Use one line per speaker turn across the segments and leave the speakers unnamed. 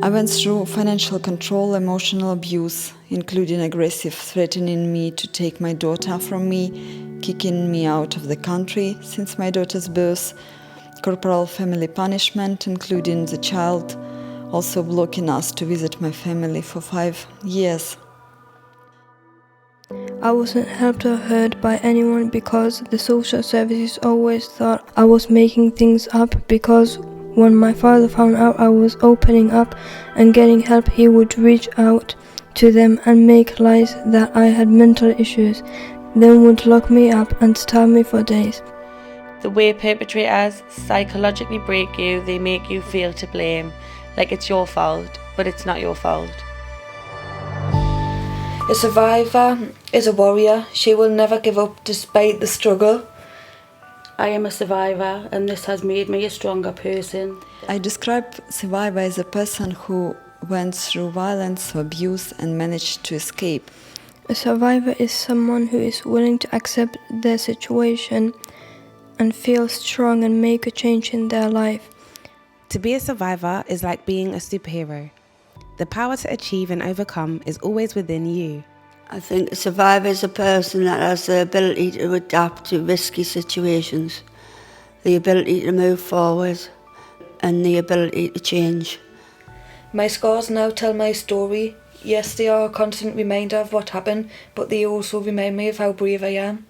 I went through financial control, emotional abuse, including aggressive threatening me to take my daughter from me, kicking me out of the country since my daughter's birth, corporal family punishment, including the child, also blocking us to visit my family for 5 years.
I wasn't helped or heard by anyone because the social services always thought I was making things up, because when my father found out I was opening up and getting help, he would reach out to them and make lies that I had mental issues, then would lock me up and starve me for days.
The way perpetrators psychologically break you, they make you feel to blame, like it's your fault, but it's not your fault.
A survivor is a warrior. She will never give up despite the struggle.
I am a survivor, and this has made me a stronger person.
I describe survivor as a person who went through violence or abuse and managed to escape.
A survivor is someone who is willing to accept their situation and feel strong and make a change in their life.
To be a survivor is like being a superhero. The power to achieve and overcome is always within you.
I think a survivor is a person that has the ability to adapt to risky situations, the ability to move forward, and the ability to change.
My scars now tell my story. Yes, they are a constant reminder of what happened, but they also remind me of how brave I am.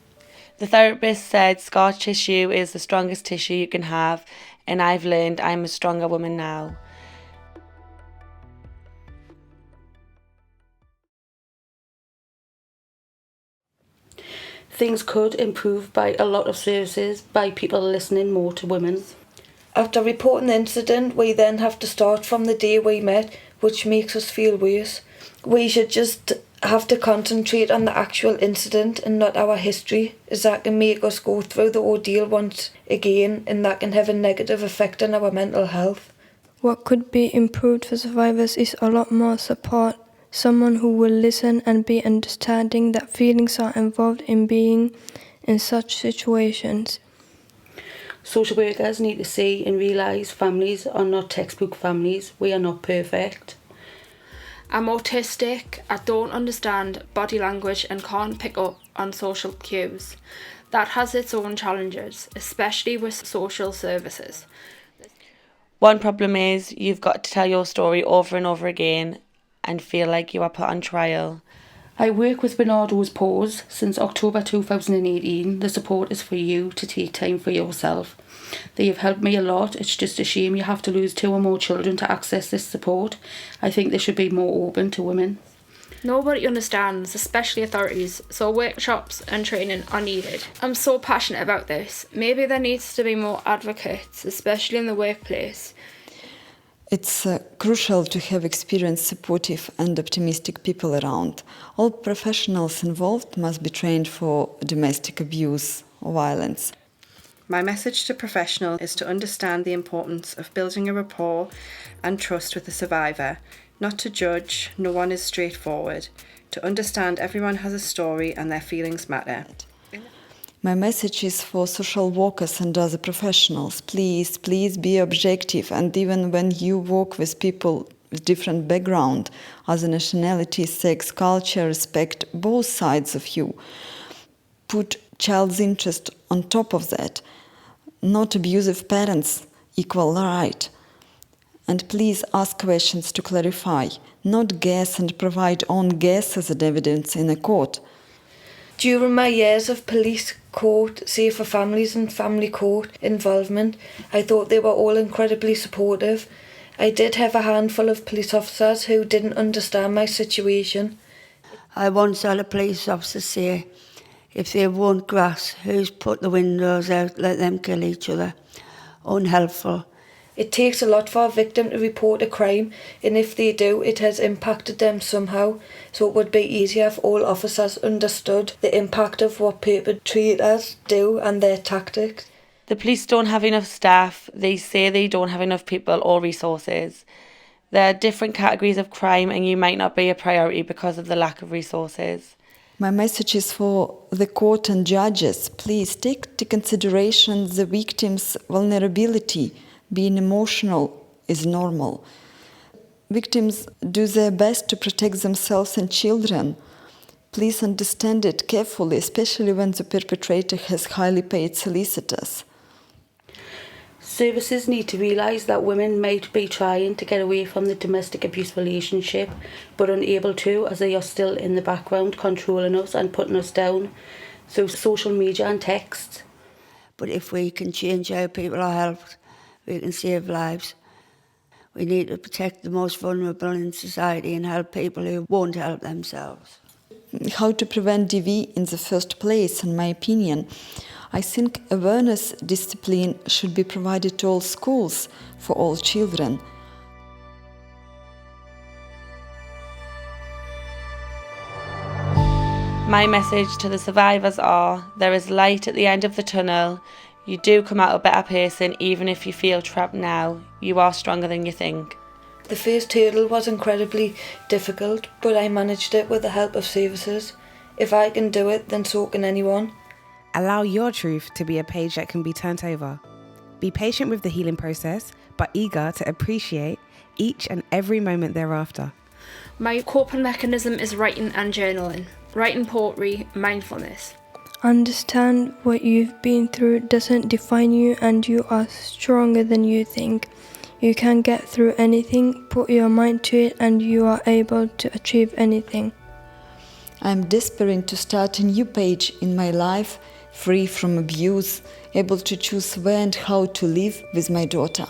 The therapist said scar tissue is the strongest tissue you can have, and I've learned I'm a stronger woman now.
Things could improve by a lot of services, by people listening more to women.
After reporting the incident, we then have to start from the day we met, which makes us feel worse. We should just have to concentrate on the actual incident and not our history, as that can make us go through the ordeal once again, and that can have a negative effect on our mental health.
What could be improved for survivors is a lot more support. Someone who will listen and be understanding that feelings are involved in being in such situations.
Social workers need to see and realise families are not textbook families. We are not perfect.
I'm autistic. I don't understand body language and can't pick up on social cues. That has its own challenges, especially with social services.
One problem is you've got to tell your story over and over again and feel like you are put on trial.
I work with Bernardo's Pause since October 2018. The support is for you to take time for yourself. They have helped me a lot. It's just a shame you have to lose 2 or more children to access this support. I think they should be more open to women.
Nobody understands, especially authorities, so workshops and training are needed. I'm so passionate about this. Maybe there needs to be more advocates, especially in the workplace.
It's crucial to have experienced, supportive and optimistic people around. All professionals involved must be trained for domestic abuse or violence.
My message to professionals is to understand the importance of building a rapport and trust with the survivor, not to judge, no one is straightforward, to understand everyone has a story and their feelings matter.
My message is for social workers and other professionals. Please be objective, and even when you work with people with different background, other nationalities, sex, culture, respect both sides of you. Put child's interest on top of that. Not abusive parents equal right. And please ask questions to clarify, not guess and provide own guesses as evidence in a court.
During my years of police, court, safer families and family court involvement, I thought they were all incredibly supportive. I did have a handful of police officers who didn't understand my situation.
I once had a police officer say, if they want grass, who's put the windows out, let them kill each other. Unhelpful.
It takes a lot for a victim to report a crime, and if they do, it has impacted them somehow. So it would be easier if all officers understood the impact of what perpetrators do and their tactics.
The police don't have enough staff. They say they don't have enough people or resources. There are different categories of crime and you might not be a priority because of the lack of resources.
My message is for the court and judges. Please take into consideration the victim's vulnerability. Being emotional is normal. Victims do their best to protect themselves and children. Please understand it carefully, especially when the perpetrator has highly paid solicitors.
Services need to realise that women might be trying to get away from the domestic abuse relationship, but unable to, as they are still in the background controlling us and putting us down through social media and texts.
But if we can change how people are helped, we can save lives. We need to protect the most vulnerable in society and help people who won't help themselves.
How to prevent DV in the first place, in my opinion. I think awareness discipline should be provided to all schools for all children.
My message to the survivors are, there is light at the end of the tunnel. You do come out a better person even if you feel trapped now. You are stronger than you think.
The first hurdle was incredibly difficult, but I managed it with the help of services. If I can do it, then so can anyone.
Allow your truth to be a page that can be turned over. Be patient with the healing process, but eager to appreciate each and every moment thereafter.
My coping mechanism is writing and journaling. Writing poetry, mindfulness.
Understand what you've been through doesn't define you, and you are stronger than you think. You can get through anything, put your mind to it, and you are able to achieve anything.
I'm desperate to start a new page in my life, free from abuse, able to choose where and how to live with my daughter.